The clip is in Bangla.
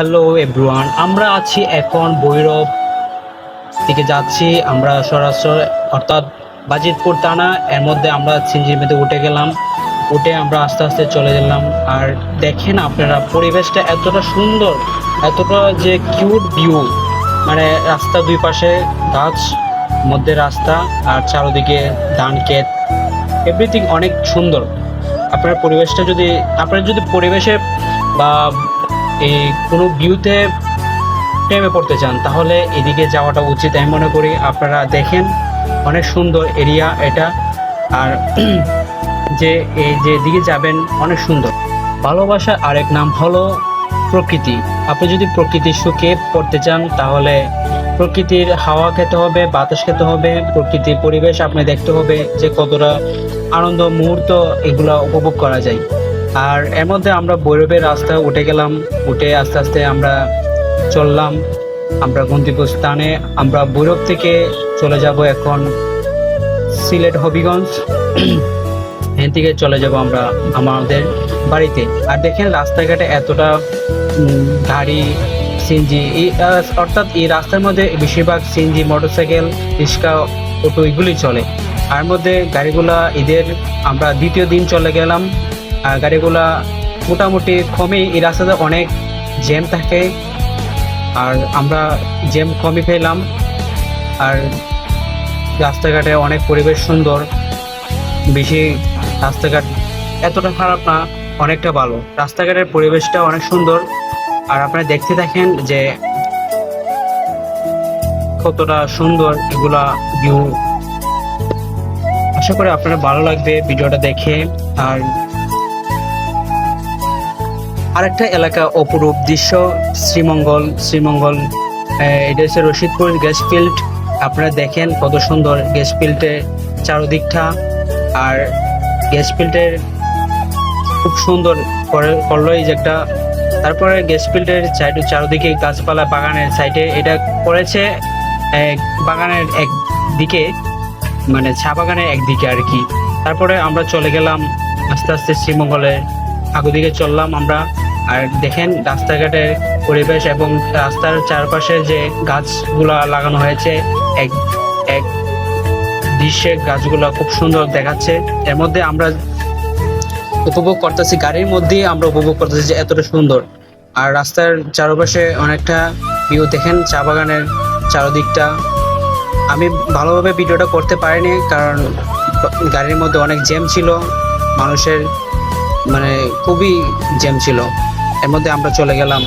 হ্যালো এভরিওয়ান, আমরা আছি এখন ভৈরব থেকে যাচ্ছি আমরা সরাসরি, অর্থাৎ বাজিতপুর থানা। এর মধ্যে আমরা সিঞ্জির উঠে গেলাম, উঠে আমরা আস্তে আস্তে চলে গেলাম। আর দেখেন আপনারা, পরিবেশটা এতটা সুন্দর, এতটা যে কিউট ভিউ, মানে রাস্তা দুই পাশে গাছ, মধ্যে রাস্তা, আর চারদিকে ধান ক্ষেত, এভরিথিং অনেক সুন্দর। আপনার পরিবেশটা যদি, আপনার যদি পরিবেশে বা এই কোনো ভিউতে প্রেমে পড়তে চান, তাহলে এদিকে যাওয়াটা উচিত আমি মনে করি। আপনারা দেখেন, অনেক সুন্দর এরিয়া এটা। আর যে এই যে দিকে যাবেন অনেক সুন্দর। ভালোবাসার আরেক নাম হলো প্রকৃতি। আপনি যদি প্রকৃতির সুখে পড়তে চান, তাহলে প্রকৃতির হাওয়া খেতে হবে, বাতাস খেতে হবে, প্রকৃতির পরিবেশ আপনি দেখতে হবে যে কতটা আনন্দ মুহূর্ত এগুলো উপভোগ করা যায়। আর এর মধ্যে আমরা ভৈরবের রাস্তা উঠে গেলাম, উঠে আস্তে আস্তে আমরা চললাম আমরা গন্তব্যস্থানে। আমরা ভৈরব থেকে চলে যাব এখন সিলেট হবিগঞ্জ, এখান থেকে চলে যাব আমরা আমাদের বাড়িতে। আর দেখেন রাস্তাঘাটে এতটা গাড়ি, সিএনজি, অর্থাৎ এই রাস্তার মধ্যে বেশিরভাগ সিএনজি, মোটরসাইকেল, রিক্সা, অটো এগুলি চলে। আর মধ্যে গাড়িগুলা ঈদের আমরা দ্বিতীয় দিন চলে গেলাম, আর গাড়িগুলা মোটামুটি কমই, এই রাস্তাতে অনেক জ্যাম থাকে, আর আমরা জ্যাম কমই পেলাম। আর রাস্তাঘাটে অনেক পরিবেশ সুন্দর, বেশি রাস্তাঘাট এতটা খারাপ না, অনেকটা ভালো, রাস্তাঘাটের পরিবেশটা অনেক সুন্দর। আর আপনারা দেখতে থাকেন যে কতটা সুন্দর এগুলা ভিউ। আশা করি আপনারা ভালো লাগবে ভিডিওটা দেখে। আর আরেকটা এলাকা অপরূপ দৃশ্য, শ্রীমঙ্গল, এটা হচ্ছে রশিদপুর গ্যাস ফিল্ড। আপনারা দেখেন কত সুন্দর গ্যাস ফিল্ডের চারদিকটা। আর গ্যাস ফিল্ডের খুব সুন্দর করলো এই যে একটা। তারপরে গ্যাস ফিল্ডের চারদিকে গাছপালা, বাগানের সাইডে এটা করেছে, বাগানের একদিকে, মানে চা বাগানের একদিকে আর কি। তারপরে আমরা চলে গেলাম আস্তে আস্তে শ্রীমঙ্গলের আগের দিকে চললাম আমরা। আর দেখেন রাস্তাঘাটের পরিবেশ এবং রাস্তার চারপাশে যে গাছগুলা লাগানো হয়েছে, এক এক দৃশ্যে গাছগুলা খুব সুন্দর দেখাচ্ছে। এর মধ্যে আমরা উপভোগ করতেছি, গাড়ির মধ্যেই আমরা উপভোগ করতেছি যে এতটা সুন্দর। আর রাস্তার চারপাশে অনেকটা ভিউ দেখেন, চা বাগানের চারদিকটা। আমি ভালোভাবে ভিডিওটা করতে পারিনি, কারণ গাড়ির মধ্যে অনেক জ্যাম ছিল, মানুষের মানে খুবই জ্যাম ছিল। এর মধ্যে আমরা চলে গেলাম